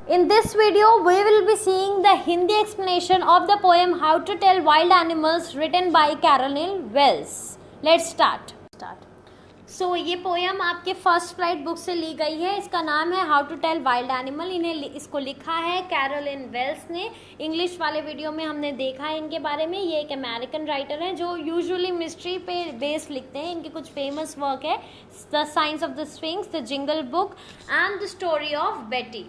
In this video, we will be seeing the Hindi explanation of the poem How to Tell Wild Animals written by Caroline Wells. Let's start. So, ये poem आपके first flight book से ली गई है. इसका नाम है how to tell wild animal. इसको लिखा है कैरोलिन वेल्स ने. इंग्लिश वाले वीडियो में हमने देखा है इनके बारे में. ये एक अमेरिकन राइटर हैं जो यूजुअली मिस्ट्री पे बेस्ड लिखते हैं. इनके कुछ फेमस वर्क है the science of the sphinx, the jingle book and the story of Betty.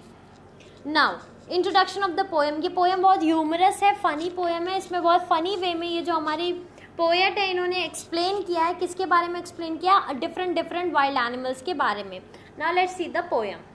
Now introduction of the poem. ये पोएम बहुत ह्यूमरस है, फनी पोएम है. इसमें बहुत फनी वे में ये जो हमारी पोएट है इन्होंने एक्सप्लेन किया है. किसके बारे में एक्सप्लेन किया? डिफरेंट वाइल्ड एनिमल्स के बारे में. Now let's see the poem.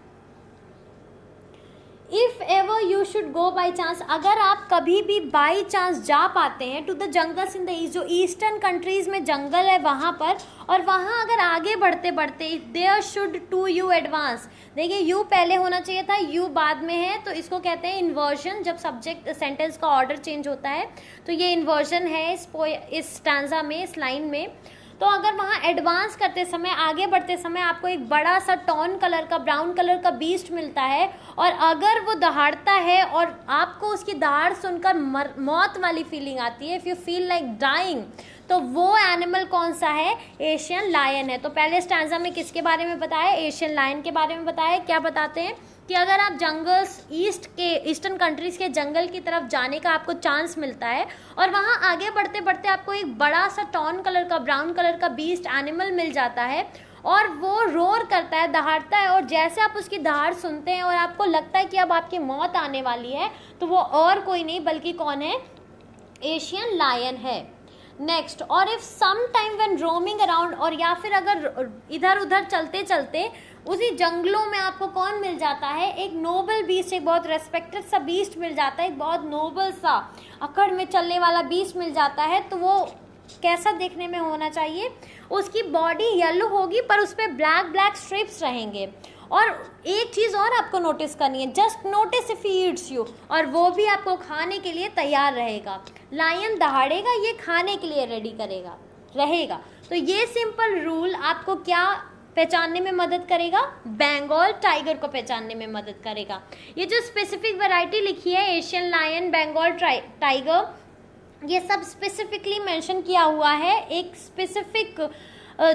If ever you should go by chance, अगर आप कभी भी बाई चांस जा पाते हैं to the jungles in the east, जो ईस्टर्न कंट्रीज में जंगल है वहाँ पर, और वहाँ अगर आगे बढ़ते बढ़ते if there should to you advance, देखिए यू पहले होना चाहिए था, यू बाद में है, तो इसको कहते हैं इन्वर्जन. जब सब्जेक्ट सेंटेंस का ऑर्डर चेंज होता है तो ये इन्वर्जन है इस स्टैंजा में, इस लाइन में. तो अगर वहाँ एडवांस करते समय, आगे बढ़ते समय आपको एक बड़ा सा टॉन कलर का, ब्राउन कलर का बीस्ट मिलता है, और अगर वो दहाड़ता है और आपको उसकी दहाड़ सुनकर मौत वाली फीलिंग आती है, if you feel like dying, तो वो एनिमल कौन सा है? एशियन लायन है. तो पहले स्टैंजा में किसके बारे में बताया? एशियन लायन के बारे में बताया. क्या बताते हैं कि अगर आप जंगल्स ईस्टर्न कंट्रीज़ के जंगल की तरफ जाने का आपको चांस मिलता है और वहाँ आगे बढ़ते बढ़ते आपको एक बड़ा सा टॉन कलर का, ब्राउन कलर का बीस्ट एनिमल मिल जाता है और वो रोर करता है, दहाड़ता है, और जैसे आप उसकी दहाड़ सुनते हैं और आपको लगता है कि अब आपकी मौत आने वाली है, तो वो और कोई नहीं बल्कि कौन है? एशियन लायन है. नेक्स्ट, और if some time when roaming around, और या फिर अगर इधर उधर चलते चलते उसी जंगलों में आपको कौन मिल जाता है? एक नोबल बीस्ट, एक बहुत रेस्पेक्टेड सा बीस्ट मिल जाता है, एक बहुत नोबल सा अकड़ में चलने वाला बीस्ट मिल जाता है. तो वो कैसा देखने में होना चाहिए? उसकी बॉडी येलो होगी पर उस पर ब्लैक स्ट्रिप्स रहेंगे. और एक चीज़ और आपको नोटिस करनी है, just notice if he eats you, और वो भी आपको खाने के लिए तैयार रहेगा. लायन दहाड़ेगा, ये खाने के लिए रेडी रहेगा. तो ये सिंपल रूल आपको क्या पहचानने में मदद करेगा? बंगाल टाइगर को पहचानने में मदद करेगा. ये जो स्पेसिफिक वैरायटी लिखी है, एशियन लायन, बंगाल टाइगर, ये सब स्पेसिफिकली मेंशन किया हुआ है. एक स्पेसिफिक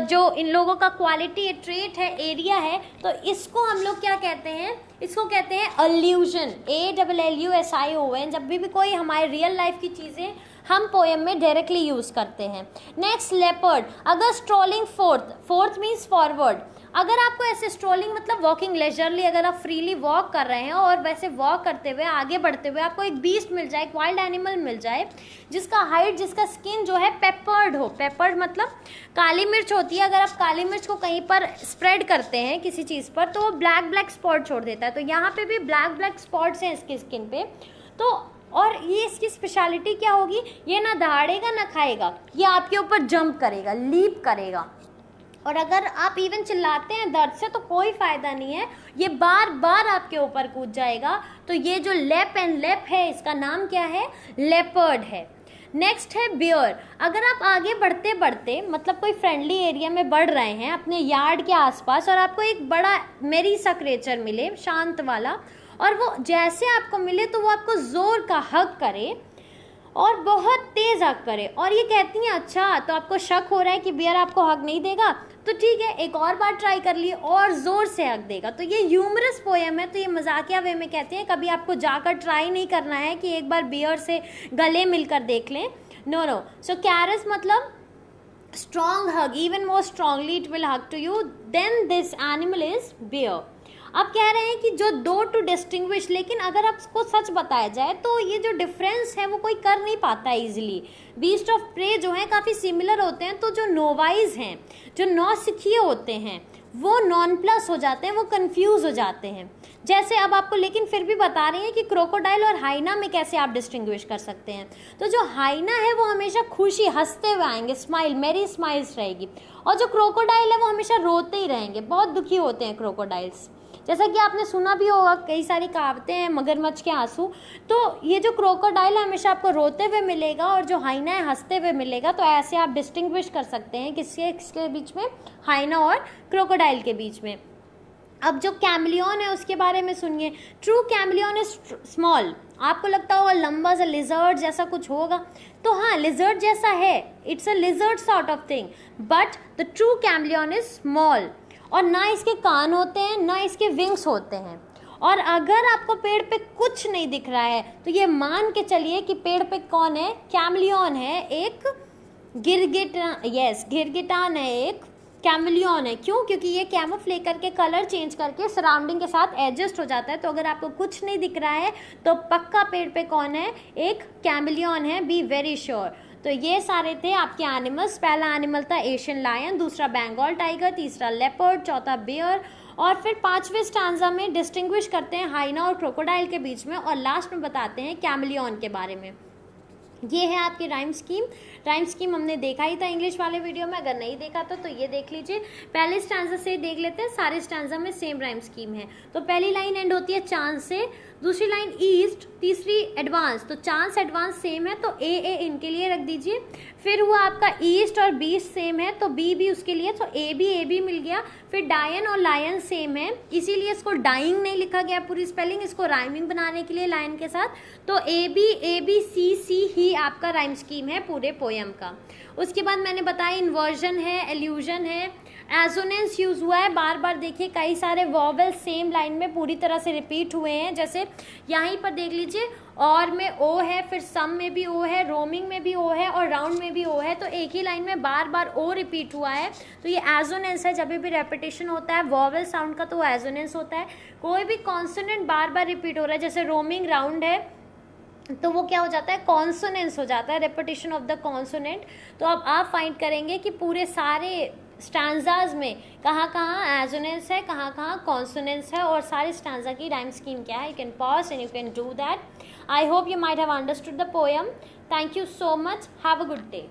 जो इन लोगों का क्वालिटी, ट्रेट है, एरिया है, तो इसको हम लोग क्या कहते हैं? इसको कहते हैं अल्यूजन. ALLUSION. जब भी कोई हमारे रियल लाइफ की चीज़ें हम पोएम में डायरेक्टली यूज़ करते हैं. Next, leopard. अगर स्ट्रोलिंग फोर्थ मीन्स फॉरवर्ड. अगर आपको ऐसे स्ट्रोलिंग मतलब वॉकिंग लेजरली, अगर आप फ्रीली वॉक कर रहे हैं और वैसे वॉक करते हुए आगे बढ़ते हुए आपको एक बीस्ट मिल जाए, एक वाइल्ड एनिमल मिल जाए जिसका हाइट, जिसका स्किन जो है पेपर्ड हो. पेपर्ड मतलब काली मिर्च होती है. अगर आप काली मिर्च को कहीं पर स्प्रेड करते हैं किसी चीज़ पर तो वो ब्लैक स्पॉट छोड़ देता है. तो यहाँ पे भी ब्लैक स्पॉट्स हैं इसकी स्किन पे. तो और ये इसकी स्पेशलिटी क्या होगी? ये ना दहाड़ेगा ना खाएगा, ये आपके ऊपर जंप करेगा, लीप करेगा. और अगर आप इवन चिल्लाते हैं दर्द से तो कोई फ़ायदा नहीं है, ये बार बार आपके ऊपर कूद जाएगा. तो ये जो लेप है, इसका नाम क्या है? लेपर्ड है. नेक्स्ट है बियर. अगर आप आगे बढ़ते बढ़ते मतलब कोई फ्रेंडली एरिया में बढ़ रहे हैं अपने यार्ड के आसपास और आपको एक बड़ा मेरी सा क्रिएचर मिले, शांत वाला, और वो जैसे आपको मिले तो वो आपको ज़ोर का हग करे और बहुत तेज़ हग करे, और ये कहती हैं अच्छा तो आपको शक हो रहा है कि बियर आपको हग नहीं देगा, तो ठीक है एक और बार ट्राई कर लिए और ज़ोर से हग देगा. तो ये ह्यूमरस पोएम है, तो ये मजाकिया वे में कहते हैं. कभी आपको जाकर ट्राई नहीं करना है कि एक बार बियर से गले मिलकर देख लें. नो. सो कैरस मतलब strong hug, even more strongly it will hug to you, then this animal is bear. अब कह रहे हैं कि जो दो टू डिस्टिंग्विश, लेकिन अगर आपको सच बताया जाए तो ये जो डिफरेंस है वो कोई कर नहीं पाता इजीली. बीस्ट ऑफ प्रे जो हैं काफ़ी सिमिलर होते हैं, तो जो नोवाइज हैं, जो नौसिखिए होते हैं, वो नॉन प्लस हो जाते हैं, वो कंफ्यूज हो जाते हैं. जैसे अब आपको लेकिन फिर भी बता रही हैं कि क्रोकोडाइल और हाइना में कैसे आप डिस्टिंग्विश कर सकते हैं. तो जो हाइना है वो हमेशा खुशी, हंसते हुए आएंगे, स्माइल, मेरी स्माइल्स रहेगी, और जो क्रोकोडाइल है वो हमेशा रोते ही रहेंगे, बहुत दुखी होते हैं क्रोकोडाइल्स. जैसा कि आपने सुना भी होगा, कई सारी कहावतें हैं, मगरमच्छ के आंसू. तो ये जो क्रोकोडाइल है हमेशा आपको रोते हुए मिलेगा और जो हाइना है हंसते हुए मिलेगा. तो ऐसे आप डिस्टिंग्विश कर सकते हैं किसके बीच में? हाइना और क्रोकोडाइल के बीच में. अब जो कैमलियन है उसके बारे में सुनिए। True chameleon is small. आपको लगता होगा लंबा सा लिजर्ड जैसा कुछ होगा, तो हाँ लिजर्ड जैसा है, it's a lizard sort of thing, but the true chameleon is small. और ना इसके कान होते हैं ना इसके विंग्स होते हैं। और अगर आपको पेड़ पे कुछ नहीं दिख रहा है तो ये मान के चलिए कि पेड़ पे कौन है, कैमलियन है, एक गिरगिटान है, एक कैमलियन है। क्यों? क्योंकि ये कैमोफ्लेज करके कलर चेंज करके सराउंडिंग के साथ एडजस्ट हो जाता है। तो अगर आपको कुछ नहीं दिख रहा है तो पक्का पेड़ पे कौन है, एक कैमलियन है, बी वेरी श्योर। तो ये सारे थे आपके एनिमल्स। पहला एनिमल था एशियन लायन, दूसरा बंगाल टाइगर, तीसरा लेपर्ड, चौथा बियर, और फिर 5वें स्टांजा में डिस्टिंग्विश करते हैं हाइना और क्रोकोडाइल के बीच में, और लास्ट में बताते हैं कैमलियन के बारे में। ये है आपकी राइम स्कीम। राइम स्कीम हमने देखा ही था इंग्लिश वाले वीडियो में, अगर नहीं देखा तो ये देख लीजिए। पहले स्टैंजा से देख लेते हैं, सारे स्टैंजा में सेम राइम स्कीम है। तो पहली लाइन एंड होती है चांद से, दूसरी लाइन ईस्ट, तीसरी एडवांस। तो चांद एडवांस सेम है तो ए इनके लिए रख दीजिए। फिर हुआ आपका ईस्ट और बीस्ट सेम है तो बी भी उसके लिए, तो ए बी मिल गया। फिर डायन और लायन सेम है, इसीलिए इसको डाइंग नहीं लिखा गया पूरी स्पेलिंग, इसको राइमिंग बनाने के लिए लायन के साथ। तो ए बी सी ही आपका राइम स्कीम है पूरे पोयम का। उसके बाद मैंने बताया इन्वर्जन है, एल्यूजन है, एजोनेंस यूज हुआ है। बार बार देखिए कई सारे वॉवेल सेम लाइन में पूरी तरह से रिपीट हुए हैं। जैसे यहीं पर देख लीजिए, और में ओ है, फिर सम में भी ओ है, रोमिंग में भी ओ है और राउंड में भी ओ है। तो एक ही लाइन में बार बार ओ रिपीट हुआ है तो ये एजोनेंस है। जब भी रेपिटेशन होता है वॉवेल साउंड का तो वो एजोनेंस होता है। कोई भी कॉन्सोनेंट बार बार रिपीट हो रहा है, जैसे रोमिंग राउंड है तो वो क्या हो जाता है, कॉन्सोनेंस हो जाता है, रेपिटेशन ऑफ द कॉन्सोनेंट। तो अब आप फाइंड करेंगे कि पूरे सारे स्टैंजाज में कहाँ कहाँ एजोनेंस है, कहाँ कहाँ कॉन्सोनेंस है, और सारे स्टैंजा की राइम स्कीम क्या है। You can pause and you can do that. I hope you might have understood the poem. Thank you so much, have a good day.